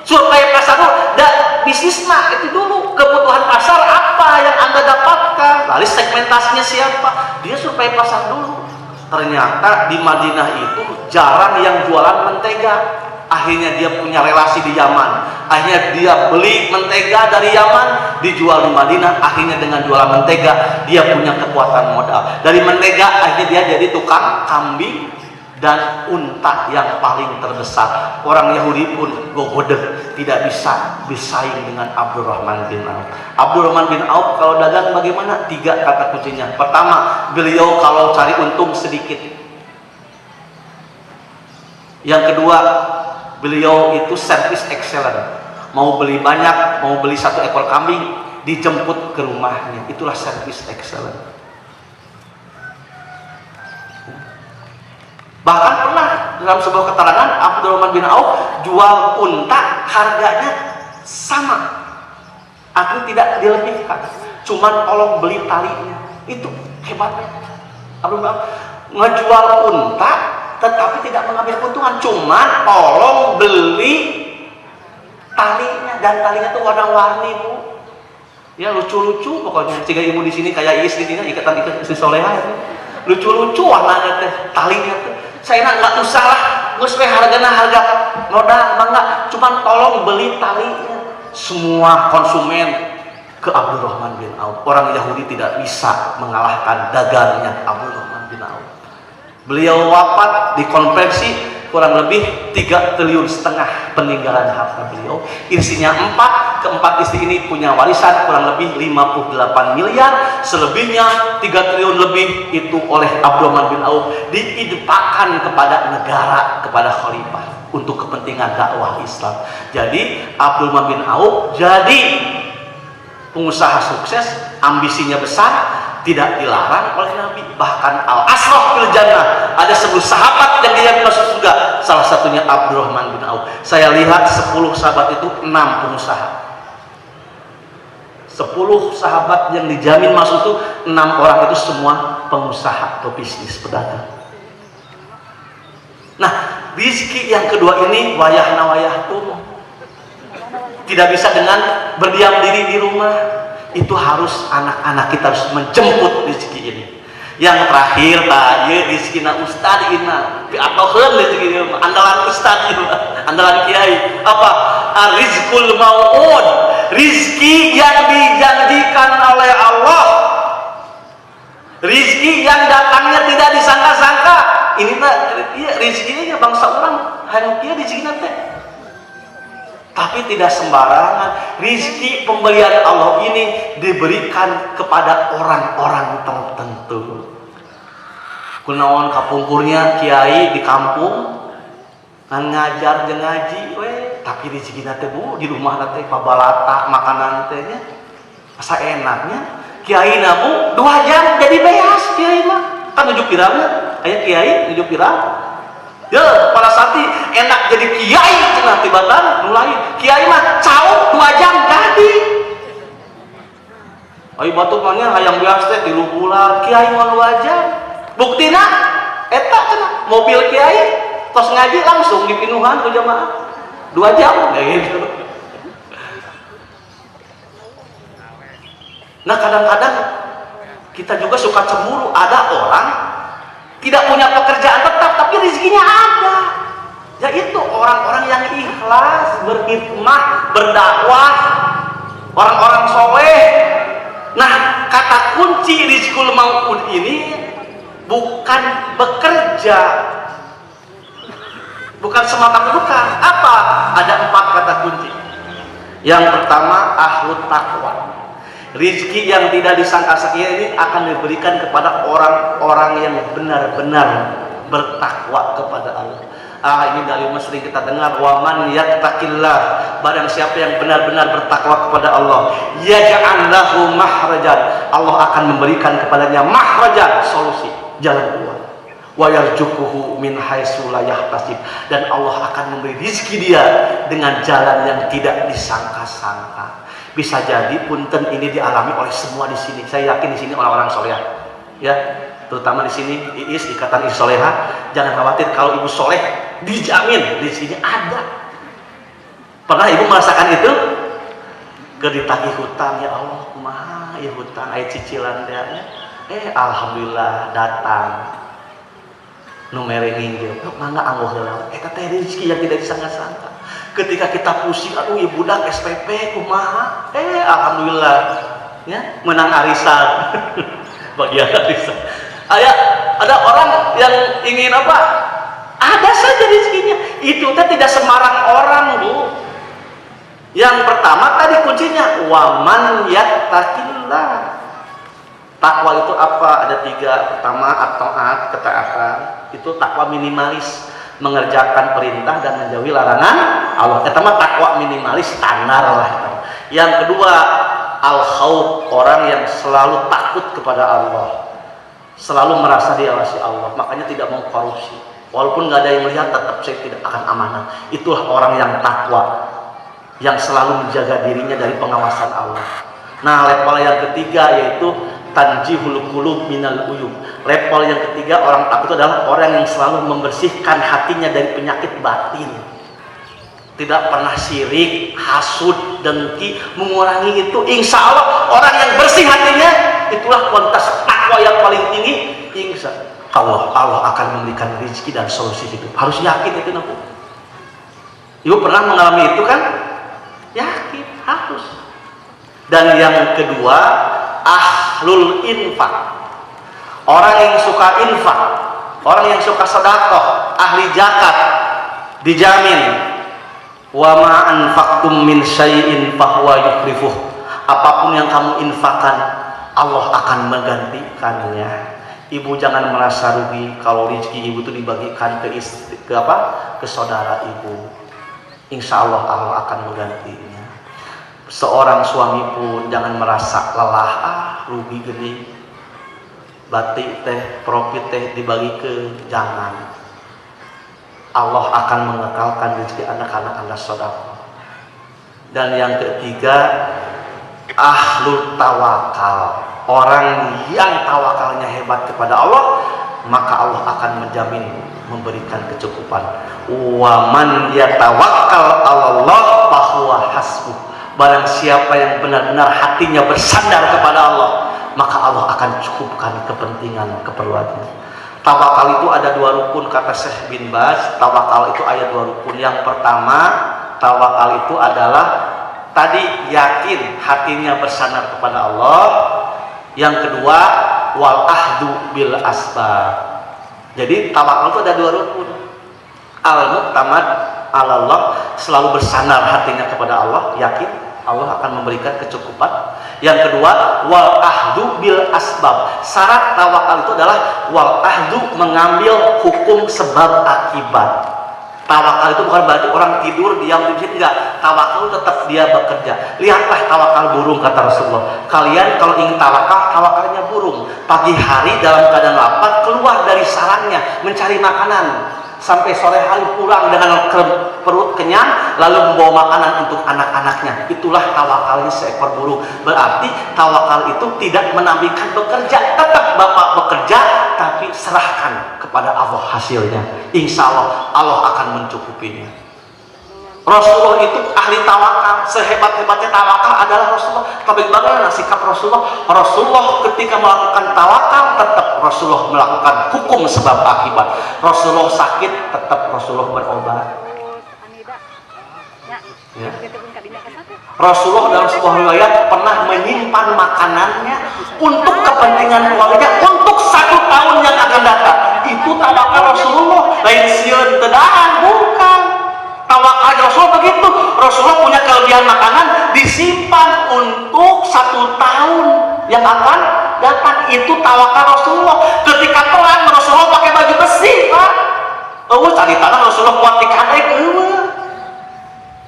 Survei pasar dulu, dan bisnis mah itu dulu. Kebutuhan pasar apa yang Anda dapatkan? Lalu segmentasinya siapa? Dia survei pasar dulu. Ternyata di Madinah itu jarang yang jualan mentega. Akhirnya dia punya relasi di Yaman. Akhirnya dia beli mentega dari Yaman, dijual di Madinah. Akhirnya dengan jualan mentega dia punya kekuatan modal. Dari mentega akhirnya dia jadi tukang kambing dan unta yang paling terbesar. Orang Yahudi pun gogodeg, tidak bisa bersaing dengan Abdurrahman bin Auf. Abdurrahman bin Auf kalau dagang bagaimana? 3 kata kuncinya. Pertama, beliau kalau cari untung sedikit. Yang kedua, beliau itu service excellent. Mau beli banyak, mau beli 1 ekor kambing, dijemput ke rumahnya. Itulah service excellent. Bahkan pernah dalam sebuah keterangan Abdurrahman bin Auf jual unta harganya sama, artinya tidak dilebihkan, cuman tolong beli talinya. Itu hebatnya Abdurrahman bin Auf, ngejual unta tetapi tidak mengambil keuntungan, cuman tolong beli talinya, dan talinya tuh warna-warni Bu. Ya lucu-lucu pokoknya. Jika ibu di sini kayak Iis di sini ikatan istri soleha, lucu-lucu warnanya teh, talinya tuh. Saya nggak usah lah, nggak harga modal, enggak, cuman tolong beli talinya. Semua konsumen ke Abdurrahman bin Auf. Orang Yahudi tidak bisa mengalahkan dagangnya Abdurrahman bin Auf. Beliau wafat dikonversi kurang lebih 3,5 triliun peninggalan harta beliau. Istrinya 4, keempat istri ini punya warisan kurang lebih 58 miliar, selebihnya 3 triliun lebih itu oleh Abdurrahman bin Auf diidupkan kepada negara, kepada khalifah untuk kepentingan dakwah Islam. Jadi Abdurrahman bin Auf jadi pengusaha sukses, ambisinya besar, tidak dilarang oleh Nabi. Bahkan al-asraf fil jannah, ada 10 sahabat yang dia masuk surga, salah satunya Abdurrahman bin Auf. Saya lihat 10 sahabat itu 6 pengusaha. 10 sahabat yang dijamin masuk itu 6 orang itu semua pengusaha atau bisnis pedagang. Nah, rizki yang kedua ini wayah nawayah tuh tidak bisa dengan berdiam diri di rumah, itu harus anak-anak kita harus menjemput rezeki ini. Yang terakhir tadi rezekina ustad ina atau rezeki andalan ustad ini, andalan kiai apa? Rizqul mau'ud, rizki yang dijanjikan oleh Allah, rizki yang datangnya tidak disangka-sangka. Ini mah iya rezekinya bangsa orang hanya dia rezekinya teh. Tapi tidak sembarangan. Rizki pemberian Allah ini diberikan kepada orang-orang tertentu. Kunaon kapungkurnya kiai di kampung ngajar jeung ngaji we, tapi rezekinya teh Bu di rumah teh pabalata makanan teh nya asa enaknya. Kiai na Bu 2 jam jadi beas kiai mah. Kan 7 pirangnya aya kiai 7 pirang. Ya, pada saat enak jadi kiai cenah tibatan nu lain. Kiai mah cauk 2 jam jadi. Ai batu manya hayang beas teh 3 bulan, kiai mah 2 jam. Buktina eta cenah mobil kiai tos ngaji langsung dipinuhan ku jamaah 2 jam kayak gitu. Nah, kadang-kadang kita juga suka cemburu, ada orang tidak punya pekerjaan tetap tapi rezekinya ada. Yaitu orang-orang yang ikhlas, berkhidmah, berdakwah, orang-orang soleh. Nah, kata kunci rizqul mau'ud ini bukan bekerja, bukan semata bukan. Apa? Ada 4 kata kunci. Yang pertama, ahlut taqwa. Rizki yang tidak disangka-sangka ini akan diberikan kepada orang-orang yang benar-benar bertakwa kepada Allah. Ini dari sering kita dengar, waman yattaqillah, barang siapa yang benar-benar bertakwa kepada Allah, yaj'al lahu mahrajan, Allah akan memberikan kepadanya mahrajan, solusi, jalan keluar. Wa yarzuquhu min haitsu la yahtasib, dan Allah akan memberi rezeki dia dengan jalan yang tidak disangka-sangka. Bisa jadi punten ini dialami oleh semua di sini. Saya yakin di sini orang-orang soleh, ya, terutama di sini Iis Ikatan Iis Soleha. Jangan khawatir, kalau ibu soleh dijamin di sini ada. Pernah ibu merasakan itu? Ditagih hutang, ya Allah, kumaha ya hutang, aya cicilan teh. Alhamdulillah datang. Nu mere nginggil, mangga anggoh heula. Eta teh rezeki yang tidak disangka-sangka. Ketika kita pusing, aduh ibu budak SPP kumaha, alhamdulillah ya menang arisan. Bagian arisan ada orang yang ingin apa, ada saja rezekinya. Itu teh tidak sembarang orang Bu. Yang pertama tadi kuncinya waman yattaqillah. Takwa itu apa? Ada 3. Pertama at-ta'at, ketaatan. Itu takwa minimalis, mengerjakan perintah dan menjauhi larangan Allah. Pertama takwa minimalis, standar lah. Yang kedua al-khauf, orang yang selalu takut kepada Allah, selalu merasa diawasi Allah, makanya tidak mau korupsi. Walaupun nggak ada yang melihat, tetap saya tidak akan amanah. Itulah orang yang takwa, yang selalu menjaga dirinya dari pengawasan Allah. Nah, level yang ketiga yaitu tanjihul qulub minal uyub. Level yang ketiga orang takut itu adalah orang yang selalu membersihkan hatinya dari penyakit batin. Tidak pernah syirik, hasud, dengki, mengurangi itu. Insya Allah orang yang bersih hatinya, itulah kualitas takwa yang paling tinggi. Insya Allah akan memberikan rezeki dan solusi hidup. Harus yakin itu nak. Ibu pernah mengalami itu kan? Yakin, harus. Dan yang kedua, ahlul infak. Orang yang suka infak, orang yang suka sedekah, ahli zakat, dijamin. Wa ma anfaqtum min syai'in fahuwa yukhlifuh. Apapun yang kamu infakkan, Allah akan menggantikannya. Ibu jangan merasa rugi kalau rezeki ibu itu dibagikan ke saudara ibu. Insya Allah Allah akan menggantinya. Seorang suami pun jangan merasa lelah, rugi gede, batik teh, profit teh dibagi ke, jangan. Allah akan mengekalkan rezeki anak-anak Anda saudara. Dan yang ketiga, ahlul tawakal. Orang yang tawakalnya hebat kepada Allah, maka Allah akan menjamin memberikan kecukupan. Wa man yatawakkal 'alallah fahuwa hasbuh. Barang siapa yang benar-benar hatinya bersandar kepada Allah, maka Allah akan cukupkan kepentingan keperluannya. Tawakal itu ada 2 rukun, kata Syekh bin Baz. Tawakal itu ada 2 rukun. Yang pertama, tawakal itu adalah tadi yakin hatinya bersandar kepada Allah. Yang kedua, wal ahdu bil asbab. Jadi tawakal itu ada 2 rukun. Al-mu'tamad ala Allah, selalu bersandar hatinya kepada Allah, yakin Allah akan memberikan kecukupan. Yang kedua, wal ahdu bil asbab. Syarat tawakal itu adalah wal ahdu, mengambil hukum sebab akibat. Tawakal itu bukan berarti orang tidur diam di sini, enggak. Tawakal tetap dia bekerja. Lihatlah tawakal burung, kata Rasulullah. Kalian kalau ingin tawakal, tawakalnya burung. Pagi hari dalam keadaan lapar keluar dari sarangnya mencari makanan. Sampai sore hari pulang dengan perut kenyang, lalu membawa makanan untuk anak-anaknya. Itulah tawakalnya seekor burung. Berarti tawakal itu tidak menampilkan bekerja. Tetap Bapak bekerja, tapi serahkan kepada Allah hasilnya. Insya Allah, Allah akan mencukupinya. Rasulullah itu ahli tawakal. Sehebat-hebatnya tawakal adalah Rasulullah. Tapi bagaimana sikap Rasulullah? Rasulullah ketika melakukan tawakal, tetap Rasulullah melakukan hukum sebab akibat. Rasulullah sakit, tetap Rasulullah berobat. Ya. Rasulullah dalam sebuah riwayat pernah menyimpan makanannya untuk kepentingan keluarga untuk 1 tahun yang akan datang. Itu tawakal Rasulullah. Lain sieun teu dahar, bukan. Tawakal Rasulullah begitu. Rasulullah punya kelebihan makanan disimpan untuk 1 tahun yang akan datang. Itu tawakal Rasulullah. Ketika perang, Rasulullah pakai baju besi, Pak. Cari tanah Rasulullah kuat dikadek.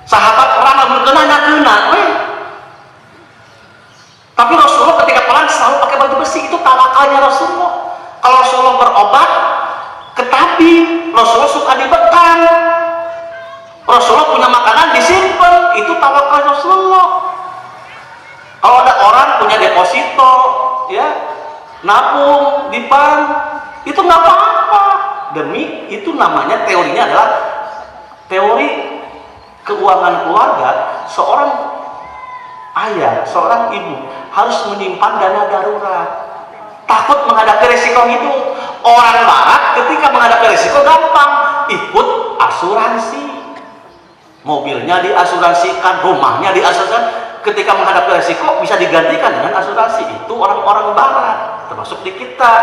Sahabat perang lamun kena, tapi Rasulullah ketika perang selalu pakai baju besi. Itu tawakalnya Rasulullah. Kalau Rasulullah berobat ke tabib, Rasulullah suka dibekal. Rasulullah punya makanan disimpan, itu tawakal Rasulullah. Kalau ada orang punya deposito, ya, nabung di bank, itu nggak apa-apa. Demi itu namanya teorinya adalah teori keuangan keluarga. Seorang ayah, seorang ibu harus menyimpan dana darurat. Takut menghadapi resiko hidup. Orang barat ketika menghadapi resiko gampang, ikut asuransi. Mobilnya diasuransikan, rumahnya diasuransikan. Ketika menghadapi resiko bisa digantikan dengan asuransi. Itu orang-orang barat, termasuk di kita.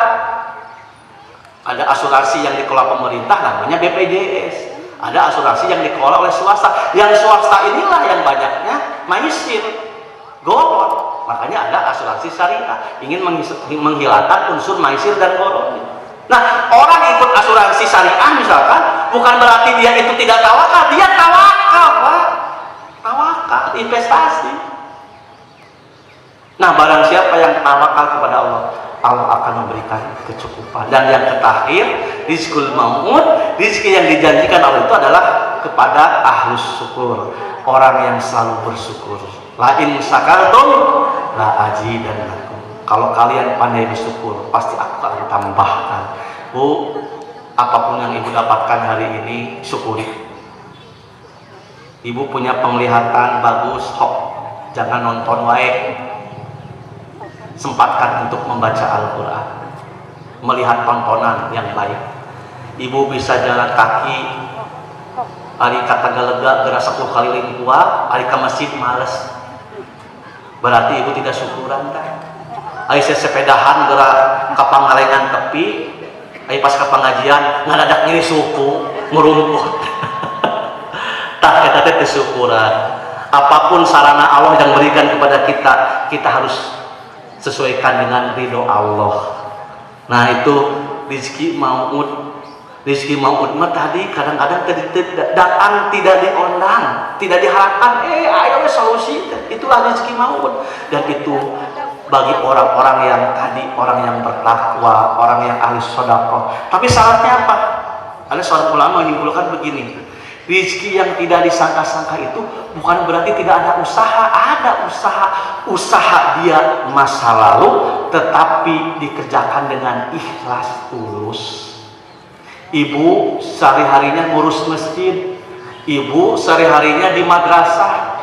Ada asuransi yang dikelola pemerintah, namanya BPJS. Ada asuransi yang dikelola oleh swasta. Yang swasta inilah yang banyaknya maisir, goron. Makanya ada asuransi syariah, ingin menghilangkan unsur maisir dan goron. Nah, orang ikut asuransi syariah misalkan, bukan berarti dia itu tidak tawakal. Dia tawakal, Pak. Tawakal, investasi. Nah, barang siapa yang tawakal kepada Allah, Allah akan memberikan kecukupan. Dan yang terakhir, rizqul maut, rezeki yang dijanjikan Allah itu adalah kepada ahlus syukur, orang yang selalu bersyukur. La in syakartum la azidannakum. Kalau kalian pandai bersyukur, pasti aku akan tambahkan. Bu, apapun yang ibu dapatkan hari ini, syukuri. Ibu punya penglihatan bagus, jangan nonton wae. Sempatkan untuk membaca Al-Quran, melihat tontonan yang baik. Ibu bisa jalan kaki, hari kata galega gerak 10 kali lingkua, hari ke masjid males. Berarti ibu tidak syukuran kan? Hari sepedahan gerak ke pangalengan tepi, hari pas ke pengajian ngadadak nyeri suku, merumput. Tak kita teh kesyukuran. Apapun sarana Allah yang berikan kepada kita, kita harus sesuaikan dengan ridho Allah. Nah, itu rezeki maut. Rezeki maut mah tadi kadang-kadang datang tidak diundang, tidak diharapkan. Ayo solusi. Itulah rezeki maut. Dan itu bagi orang-orang yang tadi, orang yang bertakwa, orang yang ahli sedekah. Tapi syaratnya apa? Ada seorang ulama menyimpulkan begini. Rezeki yang tidak disangka-sangka itu bukan berarti tidak ada usaha. Ada usaha dia masa lalu, tetapi dikerjakan dengan ikhlas tulus. Ibu sehari-harinya ngurus masjid, ibu sehari-harinya di madrasah,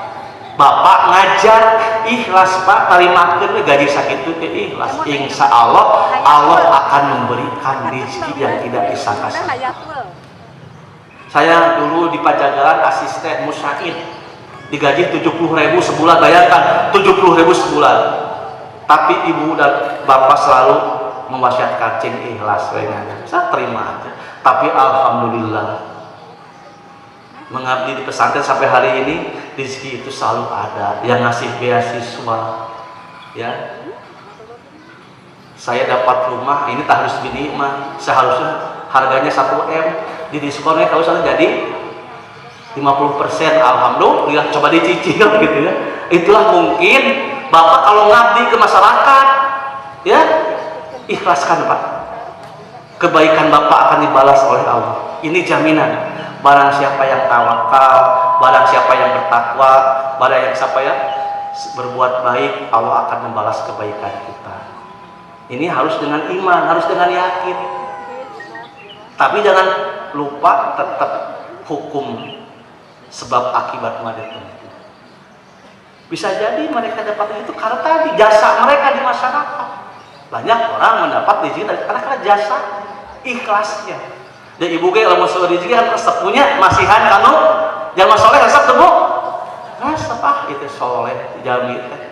Bapak ngajar ikhlas Pak, tarimakeun gaji sakitu ke ikhlas. Insya Allah Allah akan memberikan rezeki yang tidak disangka-sangka. Saya dulu di Pajagalan asisten musyair, digaji 70.000 sebulan, bayangkan 70.000 sebulan. Tapi ibu dan bapak selalu mewasiatkan cing ikhlas, saya terima aja. Tapi alhamdulillah mengabdi di pesantren sampai hari ini rezeki itu selalu ada. Yang ngasih beasiswa, ya. Saya dapat rumah ini tak harus dinikmat, seharusnya harganya 1M, di diskonnya kalau saya jadi 50%, alhamdulillah, coba dicicil gitu ya. Itulah mungkin Bapak kalau ngabdi ke masyarakat, ya, ikhlaskan Pak. Kebaikan Bapak akan dibalas oleh Allah. Ini jaminan. Barang siapa yang tawakal, barang siapa yang bertakwa, barang siapa yang berbuat baik, Allah akan membalas kebaikan kita. Ini harus dengan iman, harus dengan yakin. Tapi jangan lupa tetap hukum sebab akibat mereka. Bisa jadi mereka dapat itu karena tadi jasa mereka di masyarakat. Banyak orang mendapat rezeki karena jasa ikhlasnya. Dan ibu ge lamun soal rezeki kan resep punya masihan kanu jalma soleh resep teu Bu? Resep itu soleh jami teh.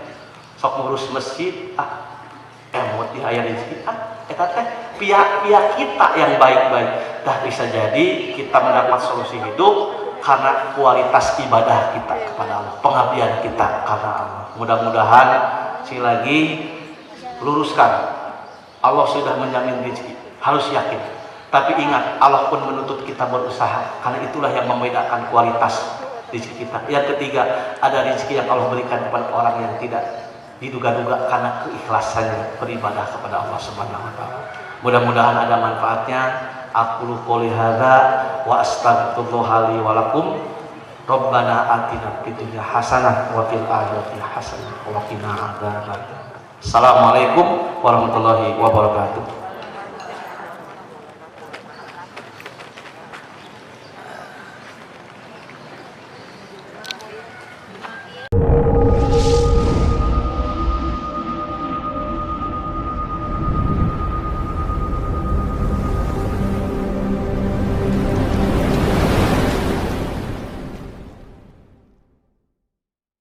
Sok ngurus masjid emot di aya rezeki eta teh pihak-pihak kita yang baik-baik. Dah bisa jadi kita mendapat solusi hidup karena kualitas ibadah kita kepada Allah, pengabdian kita karena Allah. Mudah-mudahan sekali lagi luruskan. Allah sudah menjamin rezeki, harus yakin. Tapi ingat, Allah pun menuntut kita berusaha, karena itulah yang membedakan kualitas rezeki kita. Yang ketiga, ada rezeki yang Allah berikan kepada orang yang tidak diduga-duga karena keikhlasannya beribadah kepada Allah Subhanahu wa taala. Mudah-mudahan ada manfaatnya. Aqulu qouli hadza wa astaghfirullaha li wa lakum. Rabbana atina fid dunya hasanah wa fil akhirati hasanah wa qina adzabannar. Assalamualaikum warahmatullahi wabarakatuh.